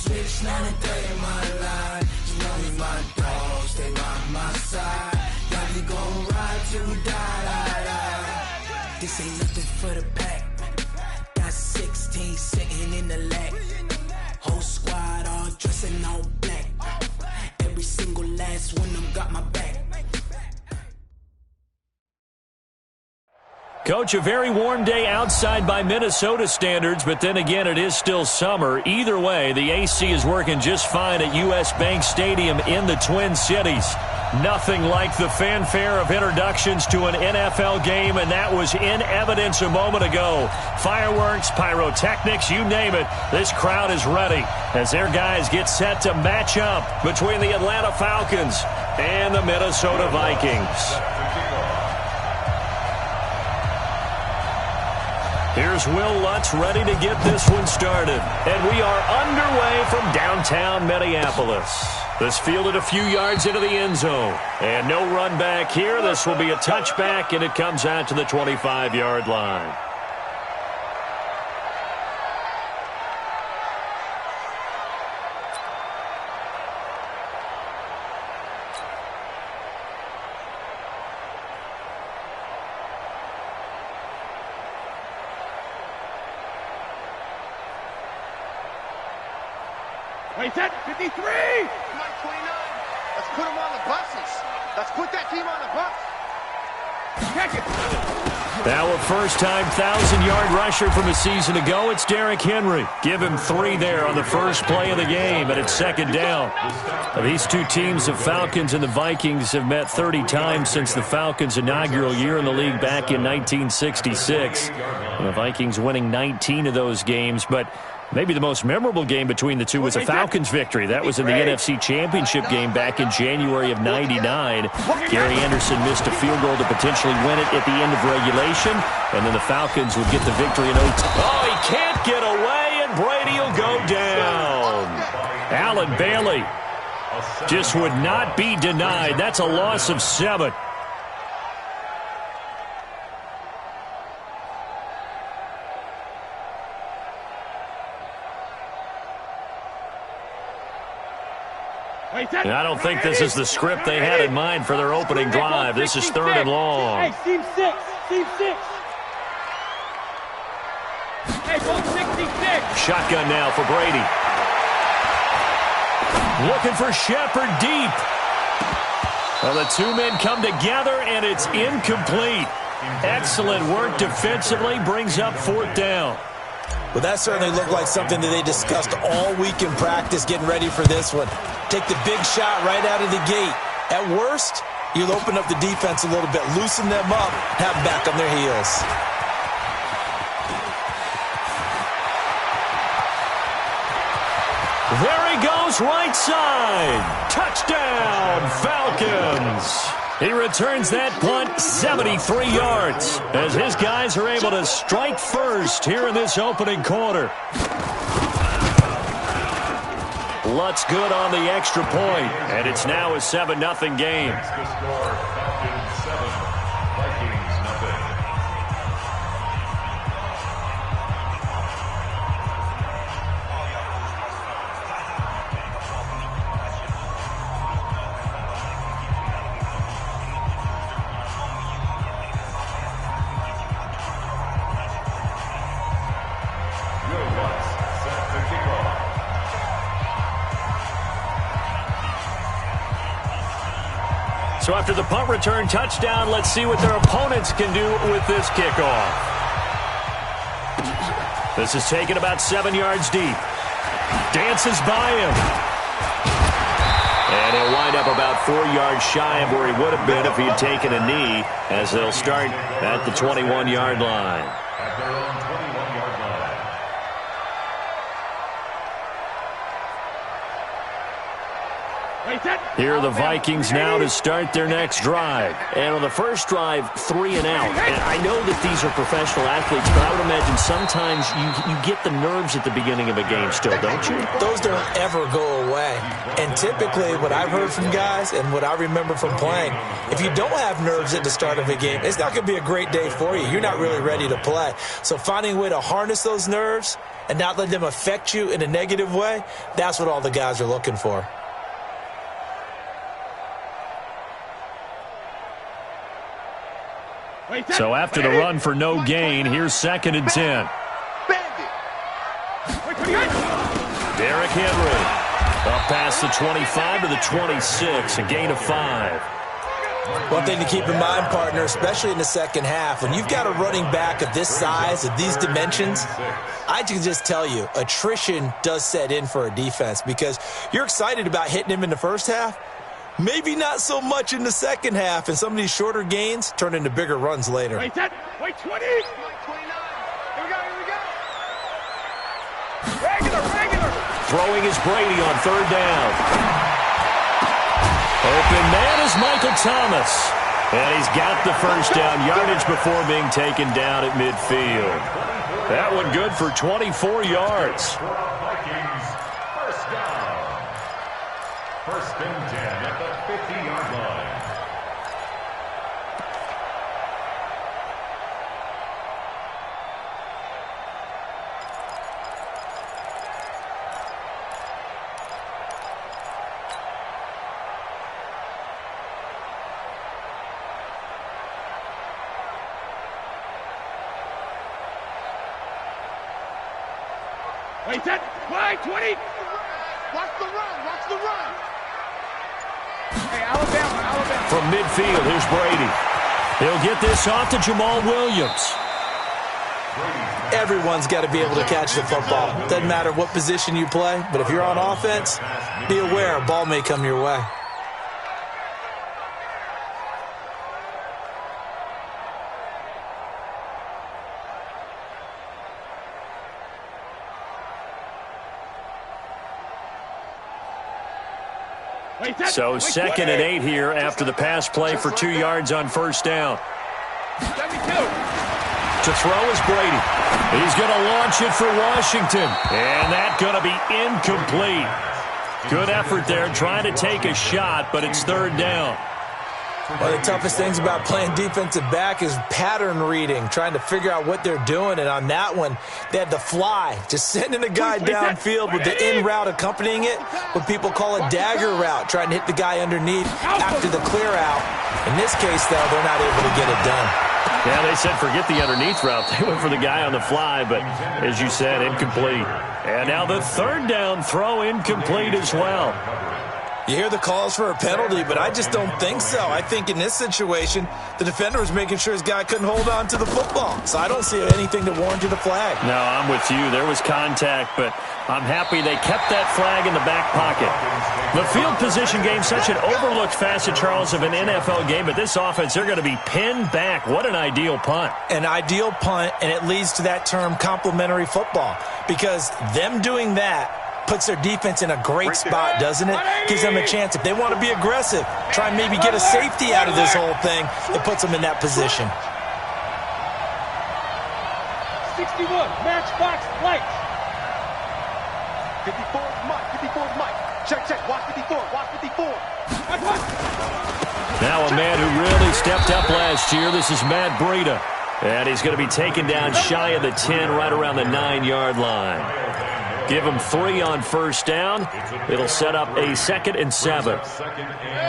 switch 9 and 3 in my line. You know me, my dogs, stay by my side. Yeah, we gon' ride till we die. This ain't nothing for the pack. Got 16 sitting in the lap. Whole squad all dressing all black. Every single last one of them got my back. Coach, a very warm day outside by Minnesota standards, but then again, it is still summer. Either way, the AC is working just fine at U.S. Bank Stadium in the Twin Cities. Nothing like the fanfare of introductions to an NFL game, and that was in evidence a moment ago. Fireworks, pyrotechnics, you name it. This crowd is ready as their guys get set to match up between the Atlanta Falcons and the Minnesota Vikings. Here's Will Lutz ready to get this one started. And we are underway from downtown Minneapolis. This fielded a few yards into the end zone. And no run back here. This will be a touchback, and it comes out to the 25-yard line. Wait, that 53! Come on, 29. Let's put them on the buses. Let's put that team on the bus. Check it. Now a first-time 1,000-yard rusher from a season ago. It's Derrick Henry. Give him 3 there on the first play of the game, and it's second down. Now, these two teams, the Falcons and the Vikings, have met 30 times since the Falcons' inaugural year in the league back in 1966. And the Vikings winning 19 of those games, but maybe the most memorable game between the two was a Falcons victory. That was in the NFC Championship game back in January of '99. Gary Anderson missed a field goal to potentially win it at the end of regulation, and then the Falcons would get the victory in OT. Oh, he can't get away, and Brady will go down. Allen Bailey just would not be denied. That's a loss of 7. And I don't think this is the script they had in mind for their opening drive. This is 3rd and long. Hey, team 6. Hey, go 66. Shotgun now for Brady. Looking for Shepard deep. Well, the two men come together, and it's incomplete. Excellent work defensively, brings up 4th down. Well, that certainly looked like something that they discussed all week in practice getting ready for this one. Take the big shot right out of the gate. At worst, you'll open up the defense a little bit, loosen them up, have them back on their heels. There he goes, right side. Touchdown, Falcons. He returns that punt 73 yards as his guys are able to strike first here in this opening quarter. Lutz good on the extra point, and it's now a 7-0 game. So after the punt return touchdown, let's see what their opponents can do with this kickoff. This is taken about 7 yards deep. Dances by him. And he'll wind up about 4 yards shy of where he would have been if he had taken a knee, as they'll start at the 21-yard line. Here are the Vikings now to start their next drive. And on the first drive, 3 and out. And I know that these are professional athletes, but I would imagine sometimes you get the nerves at the beginning of a game still, don't you? Those don't ever go away. And typically what I've heard from guys and what I remember from playing, if you don't have nerves at the start of a game, it's not going to be a great day for you. You're not really ready to play. So finding a way to harness those nerves and not let them affect you in a negative way, that's what all the guys are looking for. So after the run for no gain, here's 2nd and 10. Derrick Henry up past the 25 to the 26, a gain of 5. One thing to keep in mind, partner, especially in the second half, when you've got a running back of this size, of these dimensions, I can just tell you, attrition does set in for a defense because you're excited about hitting him in the first half. Maybe not so much in the second half, and some of these shorter gains turn into bigger runs later. Wait 20. Wait 29. Here we go. Regular. Throwing is Brady on 3rd down. Open man is Michael Thomas. And he's got the first down yardage before being taken down at midfield. That one good for 24 yards. First down. 1st and 10 at the 50-yard line. Wait 10. Wait 20. Watch the run. Hey, Alabama. From midfield, here's Brady. He'll get this off to Jamal Williams. Everyone's got to be able to catch the football. Doesn't matter what position you play, but if you're on offense, be aware a ball may come your way. So 2nd and 8 here after the pass play for 2 yards on 1st down. 72. To throw is Brady. He's going to launch it for Washington. And that's going to be incomplete. Good effort there trying to take a shot, but it's 3rd down. One of the toughest things about playing defensive back is pattern reading, trying to figure out what they're doing. And on that one, they had the fly, just sending a guy downfield with the in route accompanying it, what people call a dagger route, trying to hit the guy underneath after the clear out. In this case, though, they're not able to get it done. Yeah, they said forget the underneath route. They went for the guy on the fly, but as you said, incomplete. And now the 3rd down throw incomplete as well. You hear the calls for a penalty, but I just don't think so. I think in this situation, the defender was making sure his guy couldn't hold on to the football. So I don't see anything to warrant you the flag. No, I'm with you. There was contact, but I'm happy they kept that flag in the back pocket. The field position game, such an overlooked facet, Charles, of an NFL game, but this offense, they're going to be pinned back. What an ideal punt. An ideal punt, and it leads to that term complementary football, because them doing that puts their defense in a great spot, doesn't it? Gives them a chance. If they want to be aggressive, try and maybe get a safety out of this whole thing, it puts them in that position. 61, matchbox lights. 54 is Mike. Check. Watch 54. Now a man who really stepped up last year. This is Matt Breida. And he's going to be taken down shy of the 10, right around the 9-yard line. Give him 3 on 1st down. It'll set up a 2nd and 7.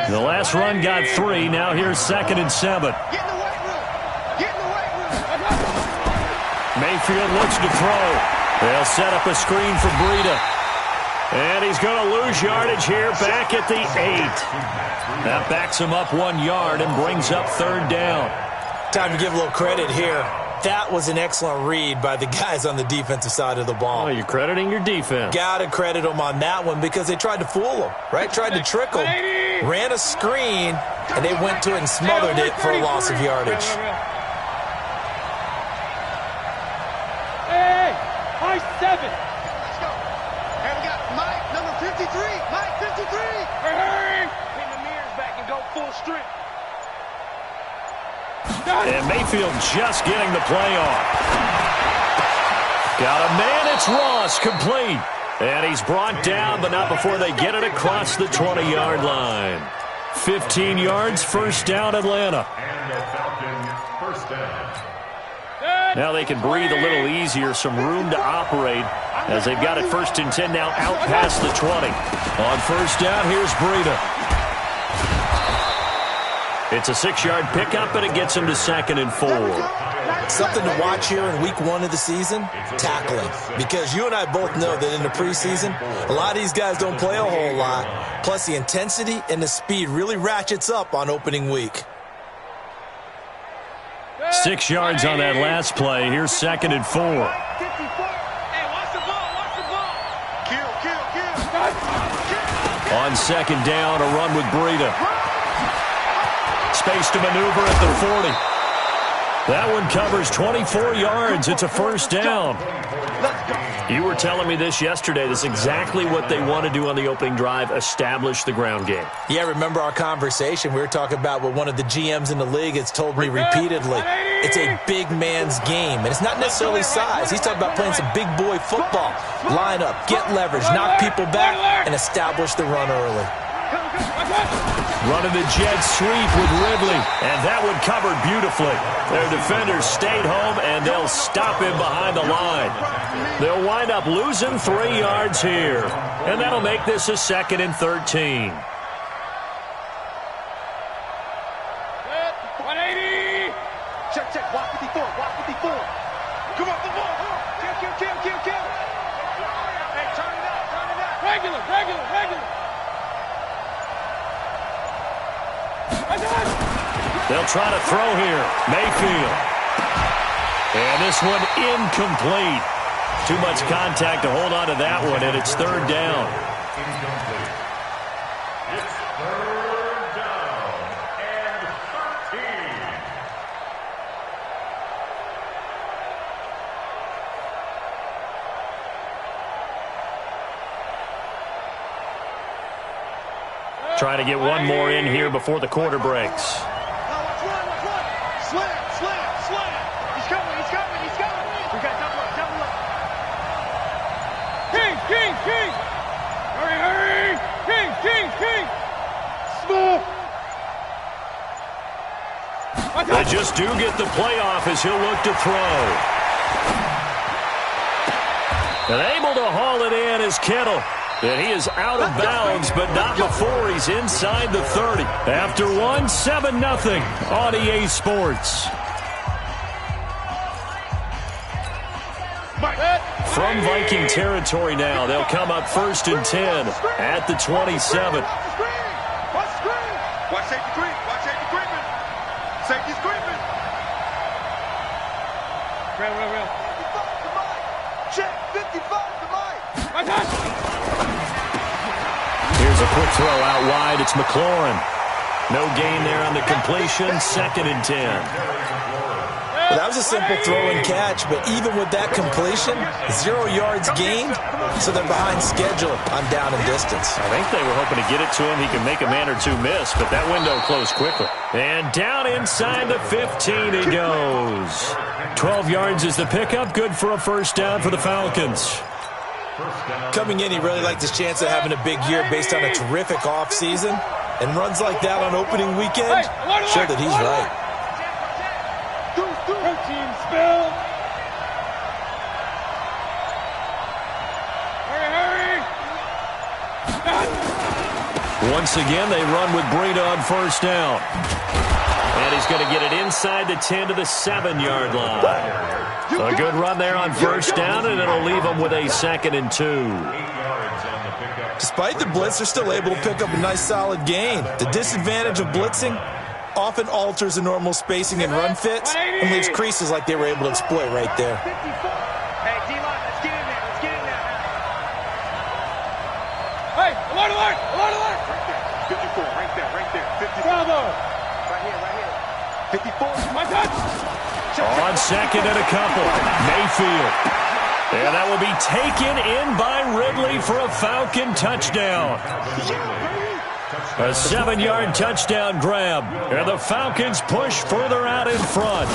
The last run got 3. Now here's 2nd and 7. Get in the weight room. Mayfield looks to throw. They'll set up a screen for Breida. And he's going to lose yardage here back at the 8. That backs him up 1 yard and brings up 3rd down. Time to give a little credit here. That was an excellent read by the guys on the defensive side of the ball. Oh, you're crediting your defense. Got to credit them on that one because they tried to fool them, right? Tried to trick them. Ran a screen, and they went to it and smothered it for a loss of yardage. Hey, high 7. Let's go. And we got Mike, number 53. Mike, 53. Hurry. string. And Mayfield just getting the play off. Got a man, it's Ross, complete. And he's brought down, but not before they get it across the 20-yard line. 15 yards, first down, Atlanta. And the Falcons, first down. Now they can breathe a little easier, some room to operate as they've got it first and 10 now out past the 20. On first down, here's Breida. It's a 6-yard pickup, and it gets him to 2nd and 4. Something to watch here in week 1 of the season, tackling. Because you and I both know that in the preseason, a lot of these guys don't play a whole lot. Plus, the intensity and the speed really ratchets up on opening week. 6 yards on that last play. Here's 2nd and 4. Hey, watch the ball, watch the ball. Kill. On 2nd down, a run with Breida. Space to maneuver at the 40. That one covers 24 yards. It's a first down. You were telling me this yesterday. This is exactly what they want to do on the opening drive, establish the ground game. Yeah, remember our conversation? We were talking about what one of the GMs in the league has told me repeatedly. It's a big man's game, and it's not necessarily size. He's talking about playing some big boy football. Line up, get leverage, knock people back, and establish the run early. Running the jet sweep with Ridley, and that one covered beautifully. Their defenders stayed home, and they'll stop him behind the line. They'll wind up losing 3 yards here, and that'll make this a 2nd and 13. 180. Check. Walk 54. Come on, the ball. Kill. Hey, turn it out. Regular. They'll try to throw here. Mayfield. And this one incomplete. Too much contact to hold on to that one, and it's 3rd down. Incomplete. It's 3rd down and 13. Trying to get one more in here before the quarter breaks. Now watch run. Slam. He's coming. We got double up. King. Hurry. King. Smooth. They just do get the playoff as he'll look to throw. And able to haul it in is Kittle. And he is out of bounds, but not before he's inside the 30. After 7-0 on EA Sports. From Viking territory now, they'll come up 1st and 10 at the 27. Watch safety creeping. Safety's creeping. Real. Check 55 to Mike. Here's a quick throw out wide. It's McLaurin. No gain there on the completion. 2nd and 10. Well, that was a simple throw and catch, but even with that completion, 0 yards gained, so they're behind schedule on down and distance. I think they were hoping to get it to him. He can make a man or two miss, but that window closed quickly. And down inside the 15 he goes. 12 yards is the pickup. Good for a first down for the Falcons. Coming in, he really liked his chance of having a big year based on a terrific offseason, and runs like that on opening weekend show that he's right. Team spill. Hurry. Once again, they run with Breida on first down. And he's going to get it inside the 10 to the 7-yard line. A good run there on first down, and it'll leave them with a 2nd and 2. Despite the blitz, they're still able to pick up a nice solid gain. The disadvantage of blitzing often alters the normal spacing and run fits and leaves creases like they were able to exploit right there. Hey, D-line, let's get in there. Hey, alert. Right there. 54, right there. 54. Bravo. Right here. 54. My touch. On 2nd and a couple, Mayfield. And that will be taken in by Ridley for a Falcon touchdown. A 7-yard touchdown grab. And the Falcons push further out in front.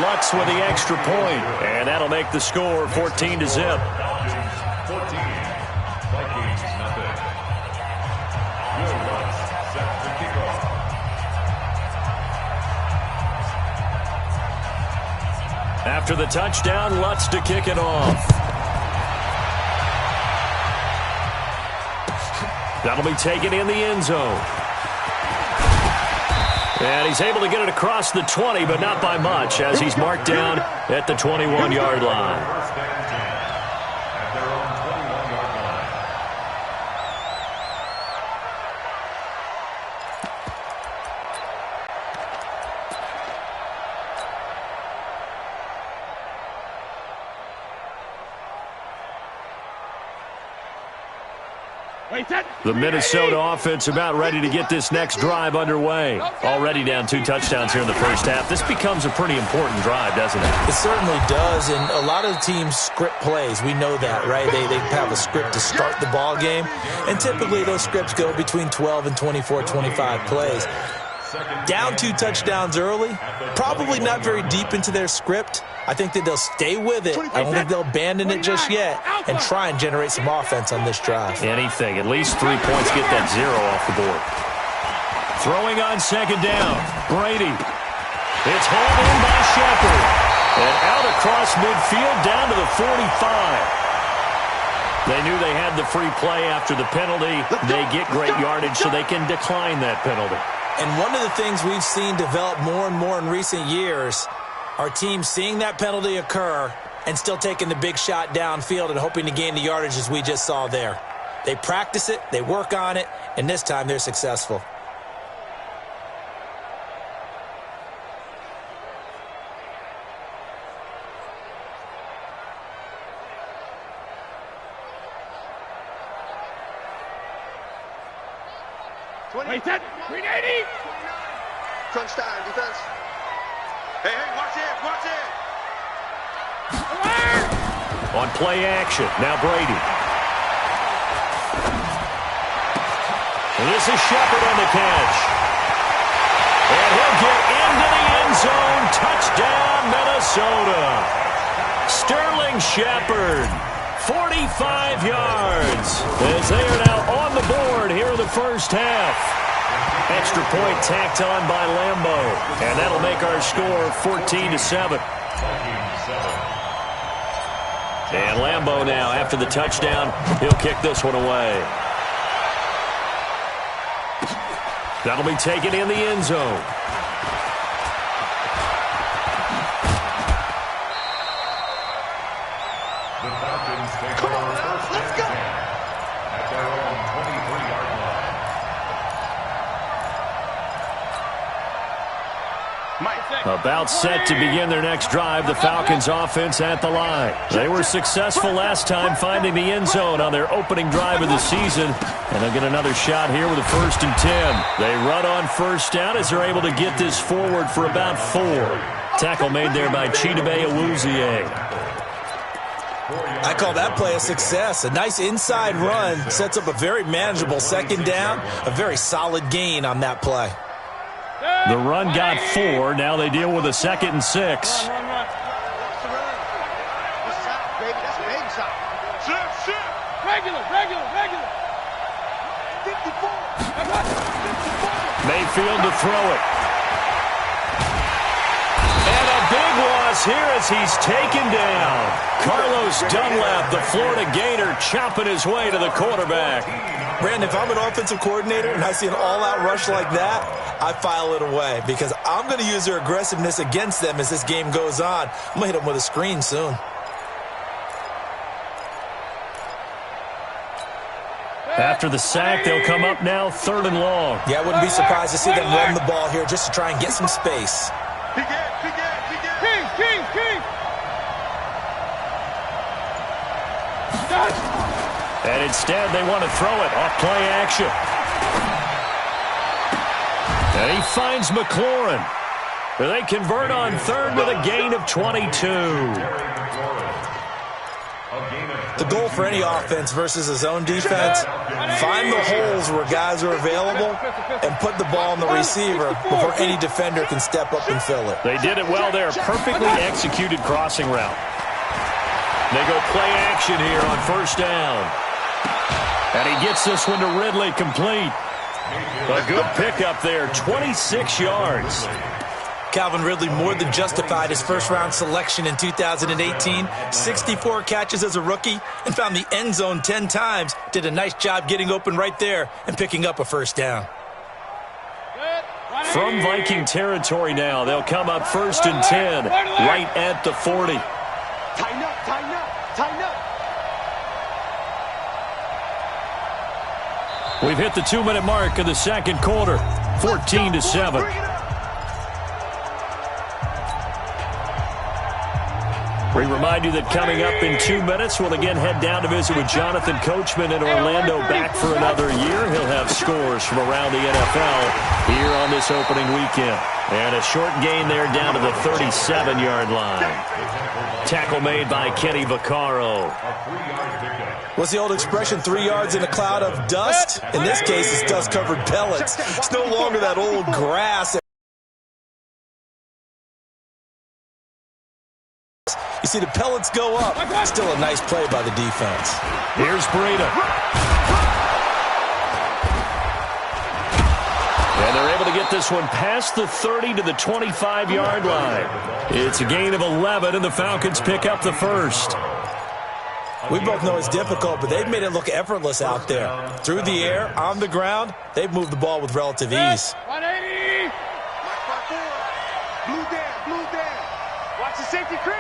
Lutz with the extra point, and that'll make the score 14-0. 14. Vikings nothing. Will Lutz set the kickoff. After the touchdown, Lutz to kick it off. That'll be taken in the end zone. And he's able to get it across the 20, but not by much, as he's marked down at the 21-yard line. First and 10 at their own 21-yard line. The Minnesota offense about ready to get this next drive underway. Already down 2 touchdowns here in the first half. This becomes a pretty important drive, doesn't it? It certainly does, and a lot of the teams script plays. We know that, right? They have a script to start the ball game, and typically those scripts go between 12 and 24, 25 plays. Down 2 touchdowns early, probably not very deep into their script. I think that they'll stay with it. I don't think they'll abandon it just yet and try and generate some offense on this drive. Anything. At least 3 points, get that 0 off the board. Throwing on second down. Brady. It's hauled in by Shepard. And out across midfield down to the 45. They knew they had the free play after the penalty. They get great yardage so they can decline that penalty. And one of the things we've seen develop more and more in recent years are teams seeing that penalty occur and still taking the big shot downfield and hoping to gain the yardage as we just saw there. They practice it, they work on it, and this time they're successful. Wait, that 380. Crunch time, defense. Hey, watch it, watch it. On play action, now Brady. And this is Shepard on the catch. And he'll get into the end zone. Touchdown, Minnesota. Sterling Shepard, 45 yards, as they are now on the board here in the first half. Extra point tacked on by Lambo, and that'll make our score 14-7. And Lambo now, after the touchdown, he'll kick this one away. That'll be taken in the end zone. The Falcons take over first and 10 at their own 23-yard line. About set to begin their next drive, the Falcons offense at the line. They were successful last time finding the end zone on their opening drive of the season, and they'll get another shot here with a 1st and 10. They run on first down as they're able to get this forward for about 4. Tackle made there by Chidobe Awuzie. I call that play a success. A nice inside run sets up a very manageable second down, a very solid gain on that play. The run got 4. Now they deal with a 2nd and 6. Baby, that's a big shot. Shift. Regular. 54. Mayfield to throw it. And a big loss here as he's taken down. Carlos Dunlap, the Florida Gator, chopping his way to the quarterback. Brandon, if I'm an offensive coordinator and I see an all-out rush like that, I file it away because I'm going to use their aggressiveness against them as this game goes on. I'm going to hit them with a screen soon. After the sack, they'll come up now 3rd and long. Yeah, I wouldn't be surprised to see them run the ball here just to try and get some space. King. And instead, they want to throw it off play action. And he finds McLaurin. They convert on 3rd with a gain of 22. A gain of The goal for any offense versus a zone defense, find the holes where guys are available and put the ball on the receiver before any defender can step up and fill it. They did it well there. Perfectly executed crossing route. They go play action here on first down. And he gets this one to Ridley complete. A good pickup there, 26 yards. Calvin Ridley more than justified his first-round selection in 2018. 64 catches as a rookie and found the end zone 10 times. Did a nice job getting open right there and picking up a first down. From Viking territory now, they'll come up first and 10, right at the 40. Tighten up, tighten up, tighten up. We've hit the 2-minute mark of the second quarter, 14-7. We remind you that coming up in 2 minutes, we'll again head down to visit with Jonathan Coachman in Orlando, back for another year. He'll have scores from around the NFL here on this opening weekend. And a short gain there down to the 37-yard line. Tackle made by Kenny Vaccaro. What's the old expression, 3 yards in a cloud of dust? In this case, it's dust-covered pellets. It's no longer that old grass. You see the pellets go up. Still a nice play by the defense. Here's Breida. And they're able to get this one past the 30 to the 25-yard line. It's a gain of 11, and the Falcons pick up the first. We both know it's difficult, but they've made it look effortless out there. Through the air, on the ground, they've moved the ball with relative ease. 180. Blue down, blue down. Watch the safety creep.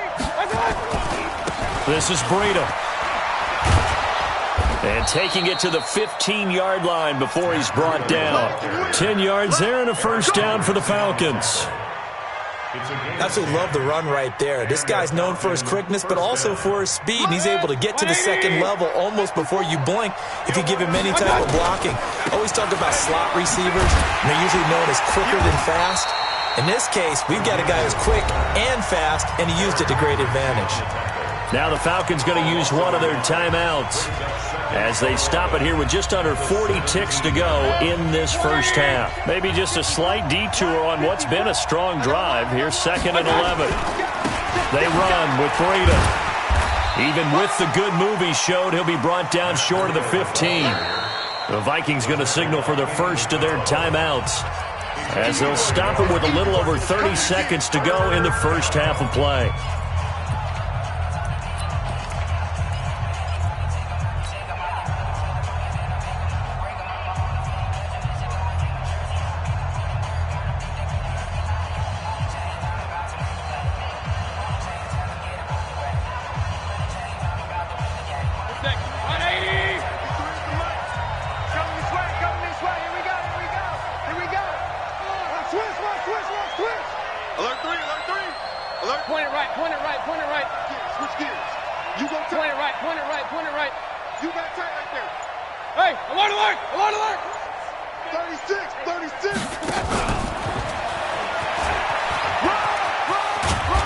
This is Breida. And taking it to the 15-yard line before he's brought down. 10 yards there and a first down for the Falcons. Absolutely love the run right there. This guy's known for his quickness, but also for his speed. And he's able to get to the second level almost before you blink if you give him any type of blocking. Always talk about slot receivers, and they're usually known as quicker than fast. In this case, we've got a guy who's quick and fast, and he used it to great advantage. Now the Falcons going to use one of their timeouts as they stop it here with just under 40 ticks to go in this first half. Maybe just a slight detour on what's been a strong drive. Here's 2nd and 11. They run with Breida. Even with the good move he showed, he'll be brought down short of the 15. The Vikings going to signal for the first of their timeouts as they'll stop it with a little over 30 seconds to go in the first half of play.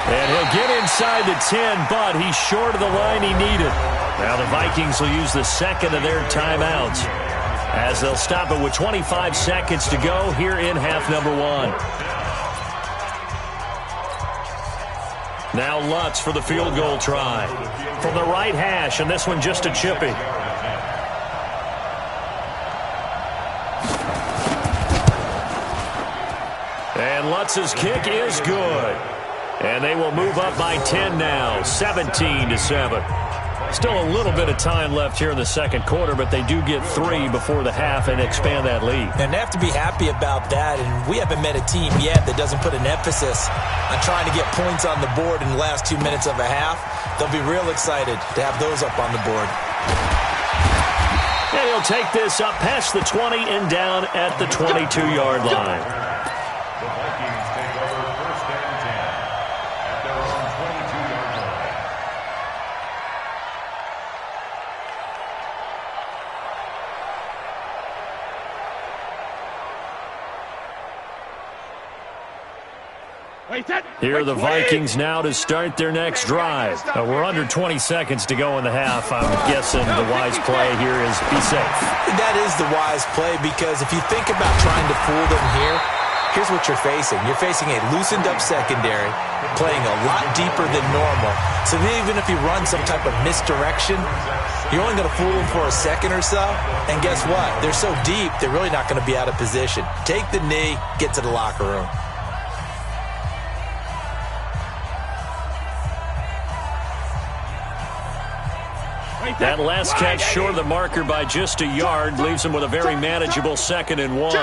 And he'll get inside the 10, but he's short of the line he needed. Now the Vikings will use the second of their timeouts as they'll stop it with 25 seconds to go here in half number 1. Now Lutz for the field goal try. From the right hash, and this one just a chippy. And Lutz's kick is good. And they will move up by 10 now, 17-7. Still a little bit of time left here in the second quarter, but they do get 3 before the half and expand that lead. And they have to be happy about that, and we haven't met a team yet that doesn't put an emphasis on trying to get points on the board in the last 2 minutes of a half. They'll be real excited to have those up on the board. And he'll take this up past the 20 and down at the 22-yard line. The Vikings take over first and 10 at their own 22-yard line. Here are the Vikings now to start their next drive. We're under 20 seconds to go in the half. I'm guessing the wise play here is be safe. That is the wise play, because if you think about trying to fool them here, here's what you're facing. You're facing a loosened-up secondary, playing a lot deeper than normal. So even if you run some type of misdirection, you're only going to fool them for a second or so. And guess what? They're so deep, they're really not going to be out of position. Take the knee, get to the locker room. That last catch short of the marker by just a yard leaves him with a very manageable 2nd and 1.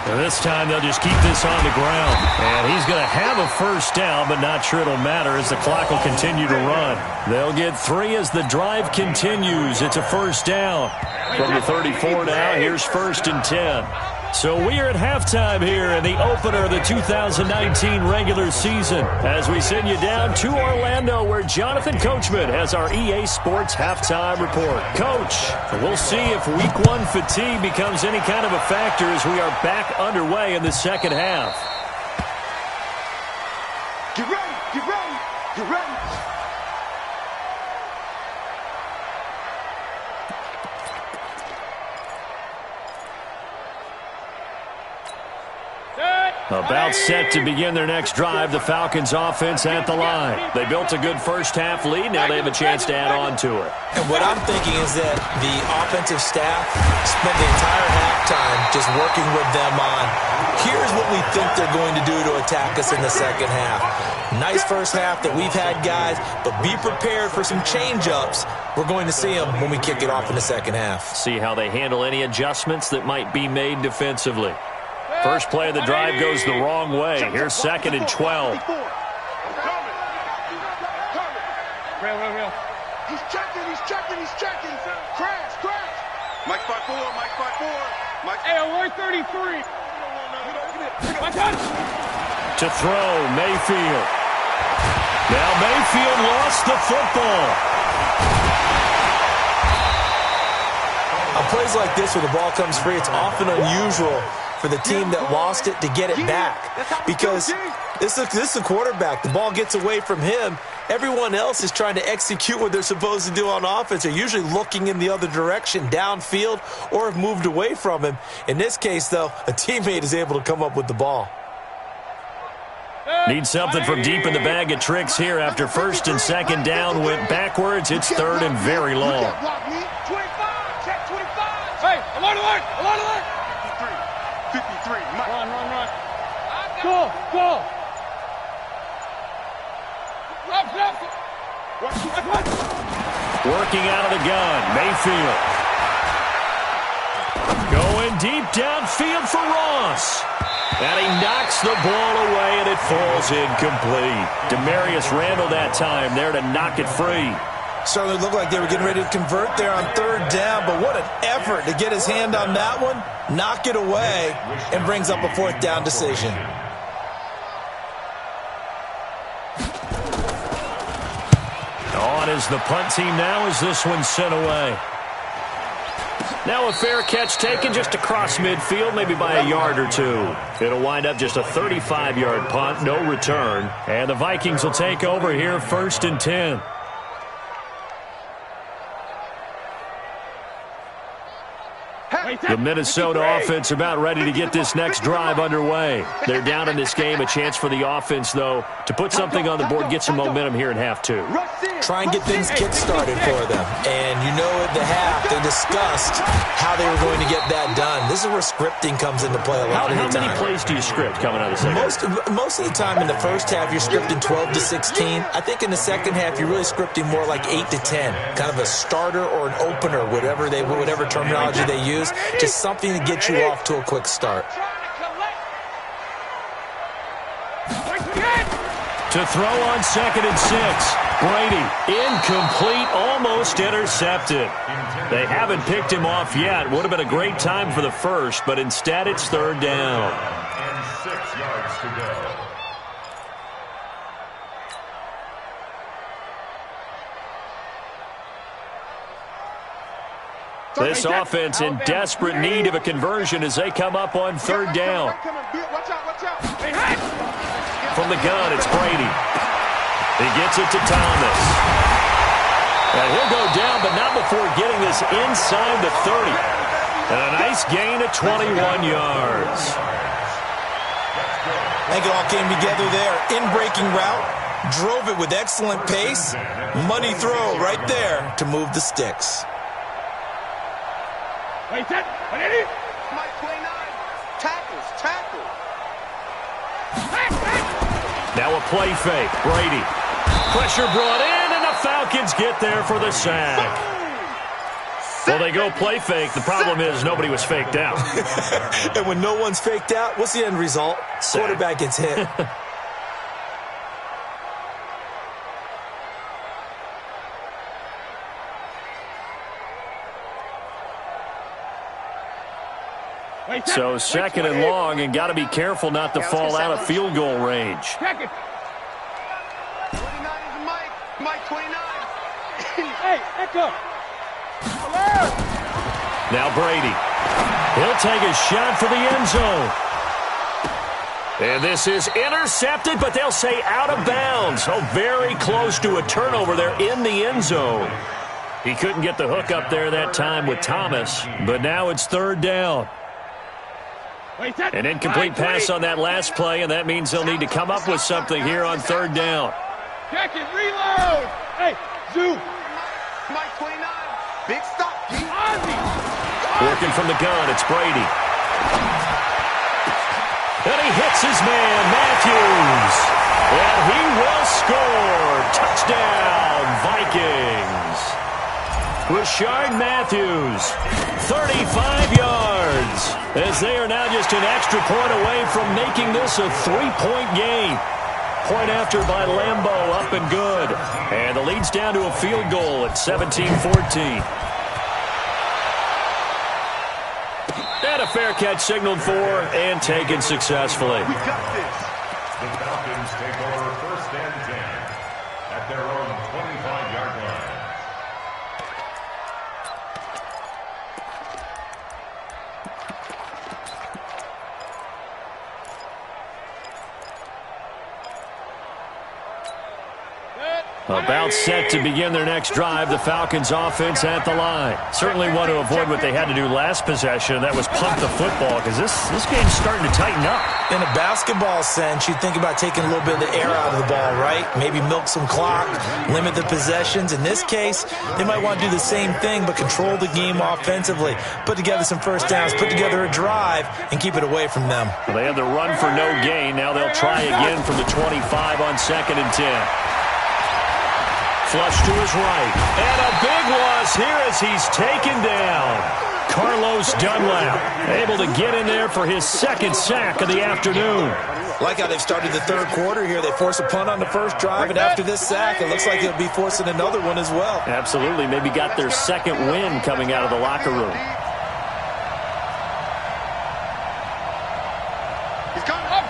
And this time they'll just keep this on the ground. And he's going to have a first down, but not sure it'll matter as the clock will continue to run. They'll get 3 as the drive continues. It's a first down. From the 34 now, here's 1st and 10. So we are at halftime here in the opener of the 2019 regular season as we send you down to Orlando, where Jonathan Coachman has our EA Sports halftime report. Coach, we'll see if week 1 fatigue becomes any kind of a factor as we are back underway in the second half. Get ready, get ready, get ready. About set to begin their next drive, the Falcons offense at the line. They built a good first half lead. Now they have a chance to add on to it. And what I'm thinking is that the offensive staff spent the entire halftime just working with them on, here's what we think they're going to do to attack us in the second half. Nice first half that we've had, guys, but be prepared for some change-ups. We're going to see them when we kick it off in the second half. See how they handle any adjustments that might be made defensively. First play of the drive goes the wrong way. Here's 2nd and 12. He's checking. Crash. Mike 5-4, Mike 5-4. Mike. Hey, alert 33. To throw, Mayfield. Now Mayfield lost the football. On plays like this where the ball comes free, it's often unusual for the team that lost it to get it back, because this is a quarterback. The ball gets away from him. Everyone else is trying to execute what they're supposed to do on offense. They're usually looking in the other direction, downfield, or have moved away from him. In this case, though, a teammate is able to come up with the ball. Need something from deep in the bag of tricks here after 1st and 2nd down went backwards. It's 3rd and very long. 25, check 25. Hey, alert. 53, Mike. Run. Go. Working out of the gun, Mayfield. Going deep downfield for Ross. And he knocks the ball away, and it falls incomplete. Demarius Randall that time there to knock it free. Certainly looked like they were getting ready to convert there on 3rd down, but what an effort to get his hand on that one, knock it away, and brings up a 4th down decision. On is the punt team now as this one's sent away. Now a fair catch taken just across midfield, maybe by a yard or 2. It'll wind up just a 35-yard punt, no return. And the Vikings will take over here 1st and 10. The Minnesota offense about ready to get this next drive underway. They're down in this game. A chance for the offense, though, to put something on the board, get some momentum here in half 2. Try and get things kick-started for them. And you know at the half, they discussed how they were going to get that done. This is where scripting comes into play a lot of the time. How many plays do you script coming out of the second? Most of the time in the first half, you're scripting 12 to 16. I think in the second half, you're really scripting more like 8 to 10. Kind of a starter or an opener, whatever terminology they use. Just something to get you off to a quick start. To throw on 2nd and 6. Brady, incomplete, almost intercepted. They haven't picked him off yet. Would have been a great time for the first, but instead it's 3rd down. And 6 yards to go. This offense in desperate need of a conversion as they come up on third down. From the gun, it's Brady. He gets it to Thomas. And he'll go down, but not before getting this inside the 30. And a nice gain of 21 yards. I think it all came together there. In-breaking route. Drove it with excellent pace. Money throw right there to move the sticks. Wait, set. Mike 29. Tackle. Now a play fake. Brady. Pressure brought in, and the Falcons get there for the sack. Well, they go play fake. The problem is nobody was faked out. And when no one's faked out, what's the end result? Sack. Quarterback gets hit. So second and long, and got to be careful not to fall out of field goal range. 29 is Mike. Mike 29. Hey, echo. Now Brady. He'll take a shot for the end zone. And this is intercepted, but they'll say out of bounds. Oh, very close to a turnover there in the end zone. He couldn't get the hook up there that time with Thomas, but now it's third down. An incomplete pass on that last play, and that means they'll need to come up with something here on third down. Check it, reload. Hey, zoom. Mike 29. Big stop. Working from the gun, it's Brady. And he hits his man, Matthews. And he will score. Touchdown, Vikings. Rashard Matthews, 35 yards, as they are now just an extra point away from making this a 3-point game. Point after by Lambeau, up and good. And the lead's down to a field goal at 17-14. And a fair catch signaled for and taken successfully. We got this. The Falcons take over first and 10 at their own 25-yard line. About set to begin their next drive, the Falcons offense at the line. Certainly want to avoid what they had to do last possession. That was punt the football, because this game's starting to tighten up. In a basketball sense, you think about taking a little bit of the air out of the ball, right? Maybe milk some clock, limit the possessions. In this case, they might want to do the same thing, but control the game offensively. Put together some first downs, put together a drive, and keep it away from them. Well, they had the run for no gain. Now they'll try again from the 25 on 2nd and 10. Flush to his right. And a big loss here as he's taken down. Carlos Dunlap able to get in there for his second sack of the afternoon. Like how they've started the third quarter here. They force a punt on the first drive, and after this sack, it looks like they'll be forcing another one as well. Absolutely. Maybe got their second win coming out of the locker room. He's coming up.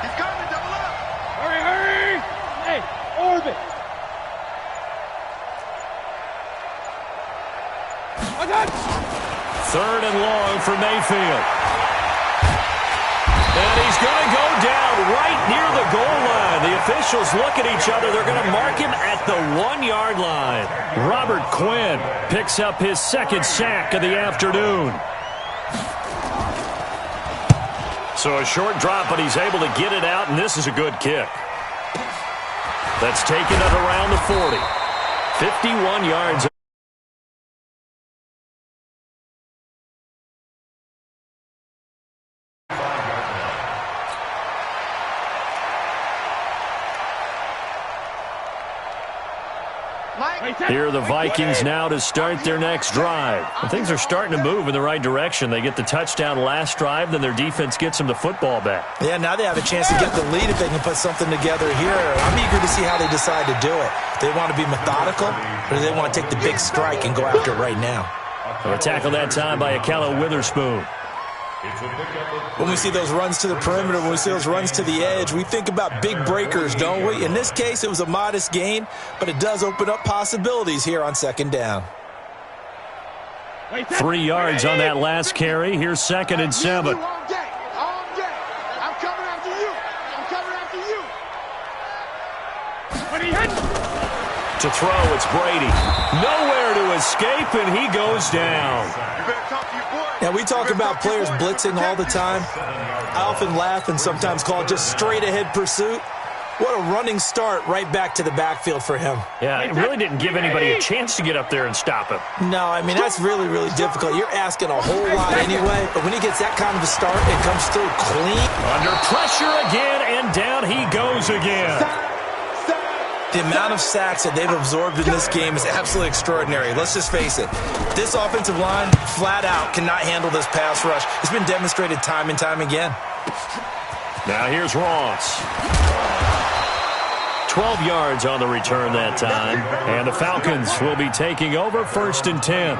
He's coming, double up. Hurry. Hey, orbit. Third and long for Mayfield. And he's going to go down right near the goal line. The officials look at each other. They're going to mark him at the 1-yard line. Robert Quinn picks up his second sack of the afternoon. So a short drop, but he's able to get it out, and this is a good kick. That's taken at around the 40. 51 yards. Here are the Vikings now to start their next drive. And things are starting to move in the right direction. They get the touchdown last drive, then their defense gets them the football back. Yeah, now they have a chance to get the lead if they can put something together here. I'm eager to see how they decide to do it. Do they want to be methodical, or do they want to take the big strike and go after it right now? A tackle that time by Akella Witherspoon. When we see those runs to the perimeter, when we see those runs to the edge, we think about big breakers, don't we? In this case, it was a modest gain, but it does open up possibilities here on second down. 3 yards on that last carry. Here's 2nd and 7. All day. I'm coming after you. To throw, it's Brady. Nowhere to escape, and he goes down. Now, we talk about players blitzing all the time. I often laugh and sometimes call it just straight-ahead pursuit. What a running start right back to the backfield for him. Yeah, it really didn't give anybody a chance to get up there and stop him. No, I mean, that's really, really difficult. You're asking a whole lot anyway, but when he gets that kind of a start and comes through clean. Under pressure again, and down he goes again. The amount of sacks that they've absorbed in this game is absolutely extraordinary. Let's just face it. This offensive line, flat out, cannot handle this pass rush. It's been demonstrated time and time again. Now here's Ross. 12 yards on the return that time. And the Falcons will be taking over 1st and 10.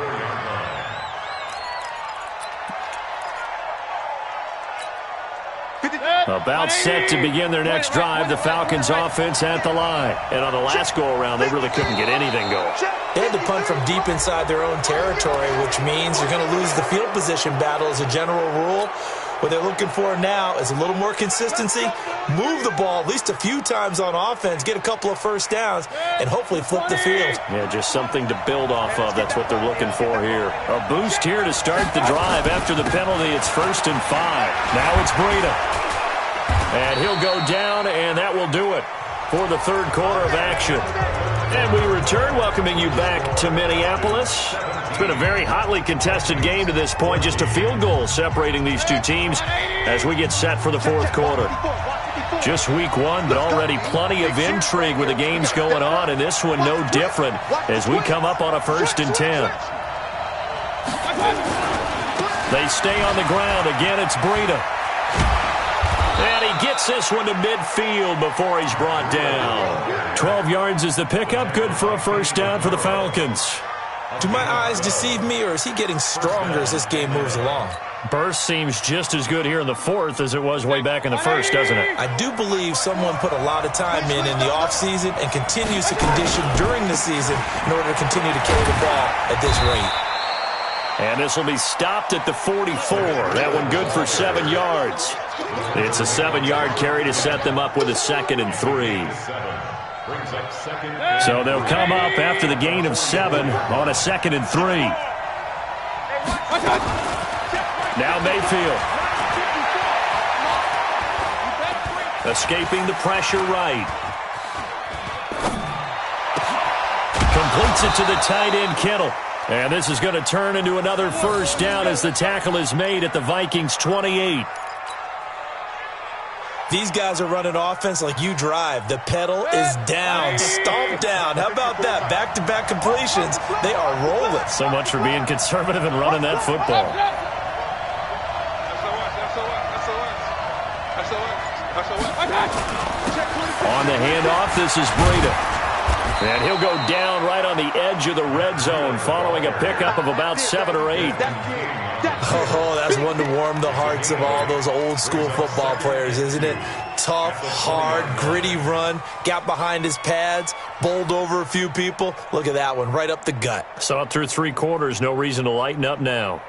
About set to begin their next drive, the Falcons offense at the line. And on the last go-around, they really couldn't get anything going. They had to punt from deep inside their own territory, which means you're going to lose the field position battle as a general rule. What they're looking for now is a little more consistency, move the ball at least a few times on offense, get a couple of first downs, and hopefully flip the field. Yeah, just something to build off of. That's what they're looking for here. A boost here to start the drive. After the penalty, it's 1st and 5. Now it's Breida. And he'll go down, and that will do it for the 3rd quarter of action. And we return, welcoming you back to Minneapolis. It's been a very hotly contested game to this point. Just a field goal separating these two teams as we get set for the 4th quarter. Just week 1, but already plenty of intrigue with the games going on, and this one no different as we come up on a 1st and 10. They stay on the ground. Again, it's Breida. And he gets this one to midfield before he's brought down. 12 yards is the pickup. Good for a 1st down for the Falcons. Do my eyes deceive me, or is he getting stronger as this game moves along? Burst seems just as good here in the 4th as it was way back in the 1st, doesn't it? I do believe someone put a lot of time in the offseason and continues to condition during the season in order to continue to carry the ball at this rate. And this will be stopped at the 44. That one good for 7 yards. It's a 7-yard carry to set them up with a 2nd and 3. So they'll come up after the gain of 7 on a 2nd and 3. Now Mayfield. Escaping the pressure right. Completes it to the tight end, Kittle. And this is going to turn into another 1st down as the tackle is made at the Vikings' 28. These guys are running offense like you drive. The pedal is down, stomped down. How about that? Back-to-back completions. They are rolling. So much for being conservative and running that football. On the handoff, this is Breida. And he'll go down right on the edge of the red zone following a pickup of about 7 or 8. Oh, that's one to warm the hearts of all those old-school football players, isn't it? Tough, hard, gritty run, got behind his pads, bowled over a few people. Look at that one, right up the gut. Saw it through 3 quarters, no reason to lighten up now.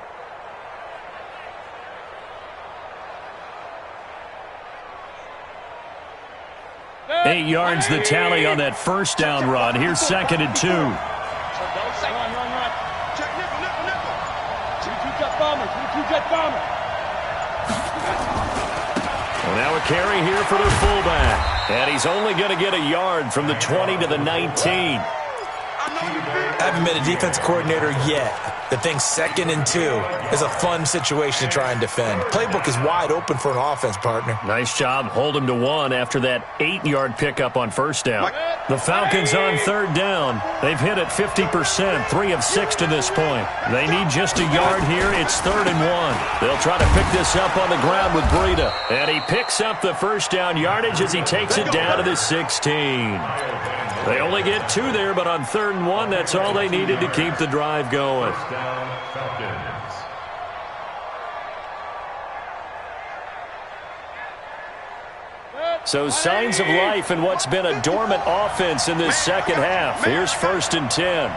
Eight yards the tally on that 1st down run. Here's 2nd and 2. Run. Well, now a carry here for their fullback. And he's only going to get a yard from the 20 to the 19. I haven't been a defensive coordinator yet that thinks 2nd and 2 is a fun situation to try and defend. Playbook is wide open for an offense, partner. Nice job. Hold him to 1 after that 8-yard pickup on 1st down. The Falcons on 3rd down. They've hit it 50%, 3 of 6 to this point. They need just a yard here. It's 3rd and 1. They'll try to pick this up on the ground with Breida. And he picks up the 1st down yardage as he takes it down to the 16. They only get 2 there, but on 3rd and 1, that's all they needed to keep the drive going. So signs of life in what's been a dormant offense in this 2nd half. Here's 1st and 10.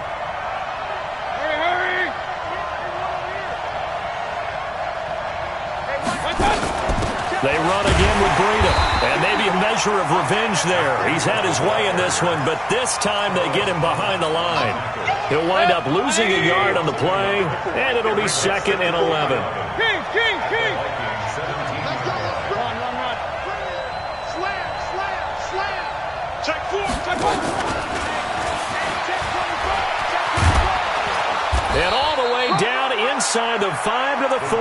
They run again with Breida. And maybe a measure of revenge there. He's had his way in this one, but this time they get him behind the line. He'll wind up losing a yard on the play, and it'll be 2nd and 11. King. Run. Slam. Check 4. And all the way down inside the 5 to the 4.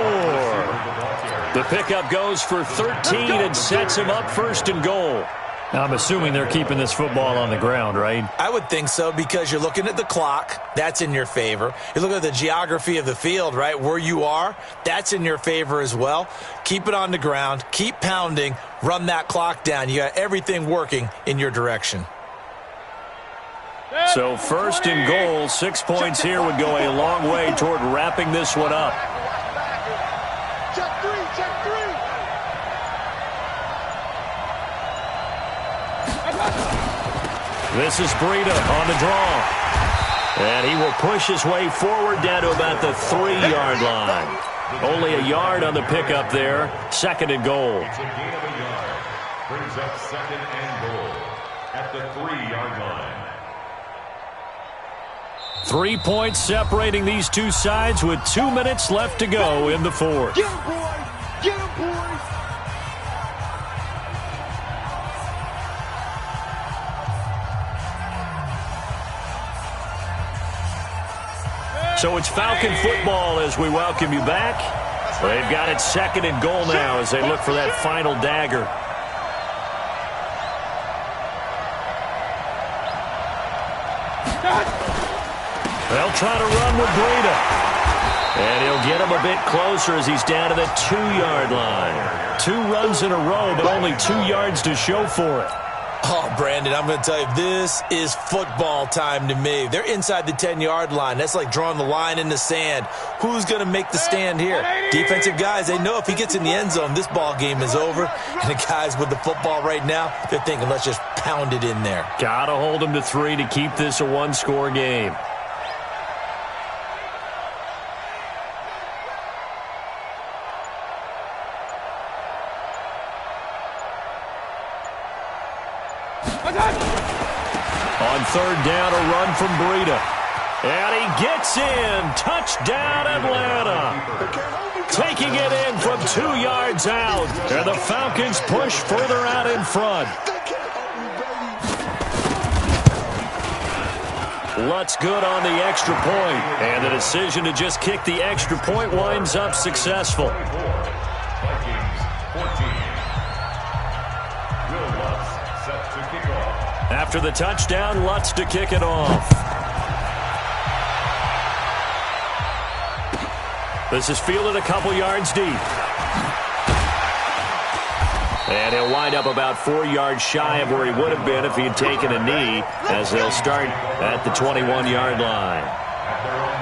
The pickup goes for 13 and sets him up 1st and goal. Now, I'm assuming they're keeping this football on the ground, right? I would think so, because you're looking at the clock. That's in your favor. You look at the geography of the field, right? Where you are, that's in your favor as well. Keep it on the ground. Keep pounding. Run that clock down. You got everything working in your direction. So 1st and goal, 6 points here would go a long way toward wrapping this one up. Check three. This is Breida on the draw. And he will push his way forward down to about the 3-yard line. Only a yard on the pickup there. 2nd and goal. It's a gain of a yard. Brings up 2nd and goal at the 3-yard line. 3 points separating these two sides with 2 minutes left to go in the 4th. Get him, boys! So it's Falcon football as we welcome you back. They've got it 2nd and goal now as they look for that final dagger. They'll try to run with Breida. And he'll get him a bit closer as he's down to the 2-yard line. 2 runs in a row, but only 2 yards to show for it. Oh, Brandon, I'm going to tell you, this is football time to me. They're inside the 10-yard line. That's like drawing the line in the sand. Who's going to make the stand here? Defensive guys, they know if he gets in the end zone, this ball game is over. And the guys with the football right now, they're thinking, let's just pound it in there. Got to hold him to 3 to keep this a 1-score game. On 3rd down, a run from Breida. And he gets in. Touchdown, Atlanta. Taking it in from 2 yards out. And the Falcons push further out in front. Lutz good on the extra point. And the decision to just kick the extra point winds up successful. Vikings 14. Will Lutz set to kick off. After the touchdown, Lutz to kick it off. This is fielded a couple yards deep. And he'll wind up about 4 yards shy of where he would have been if he had taken a knee, as they'll start at the 21-yard line. At their own 21-yard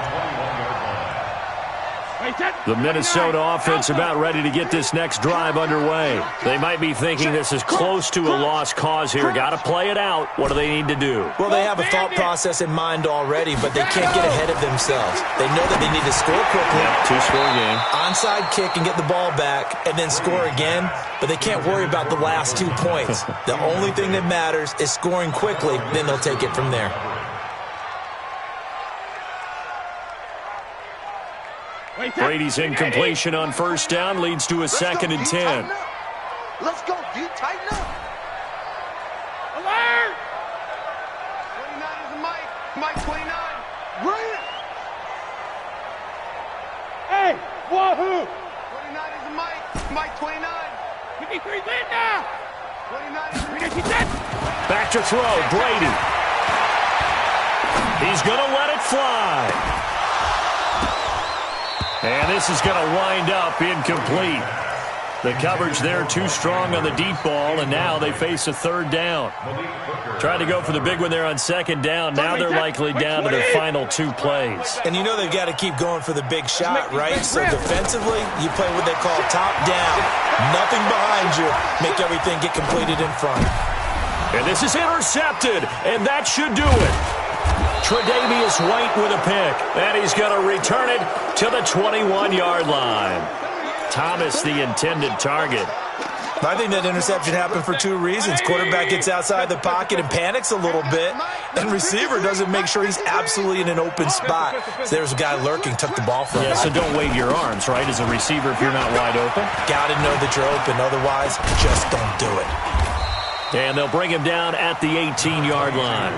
line. The Minnesota offense about ready to get this next drive underway. They might be thinking this is close to a lost cause here. Got to play it out. What do they need to do? Well, they have a thought process in mind already, but they can't get ahead of themselves. They know that they need to score quickly. Yep, 2-score game. Onside kick and get the ball back and then score again, but they can't worry about the last 2 points. The only thing that matters is scoring quickly, then they'll take it from there. Brady's incompletion on 1st down leads to a 2nd and 10. Let's go, D. Tighten up. Alert! 29 is Mike 29. Run it. Hey, wahoo! 29 is Mike 29. 53 lit now! 29 is 397! Back to throw, Brady. He's going to let it fly. And this is going to wind up incomplete. The coverage there too strong on the deep ball, and now they face a 3rd down. Tried to go for the big one there on 2nd down. Now they're likely down to their final 2 plays. And you know they've got to keep going for the big shot, right? So defensively, you play what they call top down. Nothing behind you. Make everything get completed in front. And this is intercepted, and that should do it. Tre'Davious White with a pick, and he's going to return it to the 21-yard line. Thomas, the intended target. I think that interception happened for two reasons. Quarterback gets outside the pocket and panics a little bit, and receiver doesn't make sure he's absolutely in an open spot. So there's a guy lurking, took the ball from him. Yeah, so don't wave your arms, right, as a receiver if you're not wide open. Got to know that you're open. Otherwise, just don't do it. And they'll bring him down at the 18-yard line.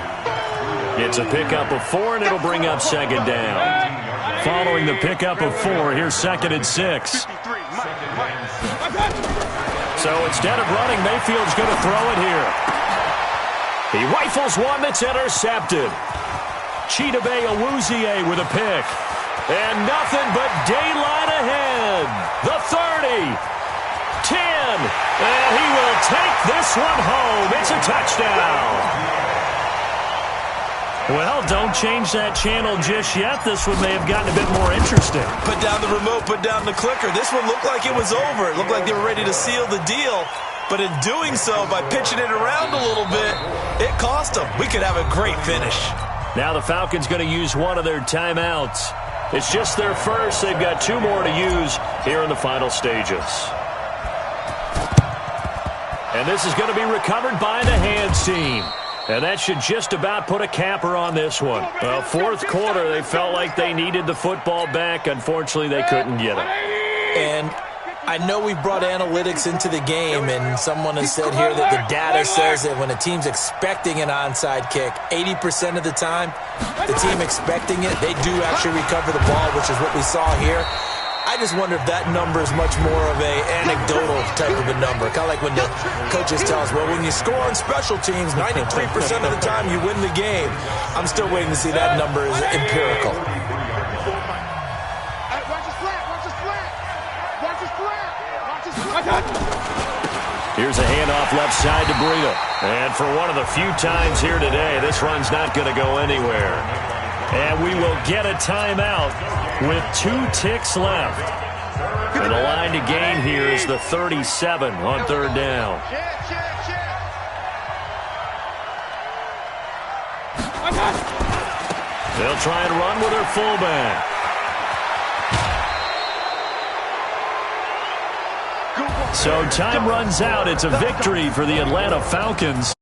It's a pickup of 4, and it'll bring up second down. Following the pickup of 4, here's 2nd and 6. So instead of running, Mayfield's going to throw it here. He rifles one that's intercepted. Chidobe Awuzie with a pick. And nothing but daylight ahead. The 30. 10. And he will take this one home. It's a touchdown. Well, don't change that channel just yet. This one may have gotten a bit more interesting. Put down the remote, put down the clicker. This one looked like it was over. It looked like they were ready to seal the deal. But in doing so, by pitching it around a little bit, it cost them. We could have a great finish. Now the Falcons going to use one of their timeouts. It's just their first. They've got 2 more to use here in the final stages. And this is going to be recovered by the hands team. And that should just about put a capper on this one. Well, 4th quarter, they felt like they needed the football back. Unfortunately, they couldn't get it. And I know we brought analytics into the game, and someone has said here that the data says that when a team's expecting an onside kick, 80% of the time, the team expecting it, they do actually recover the ball, which is what we saw here. I just wonder if that number is much more of a anecdotal type of a number. Kind of like when the coaches tell us, well, when you score on special teams, 93% of the time you win the game. I'm still waiting to see that number is empirical. Watch his flat. Watch his flat. Watch his flat. Watch his flat. Here's a handoff left side to Breida. And for one of the few times here today, this run's not going to go anywhere. And we will get a timeout with 2 ticks left. And the line to gain here is the 37 on 3rd down. They'll try and run with their fullback. So time runs out. It's a victory for the Atlanta Falcons.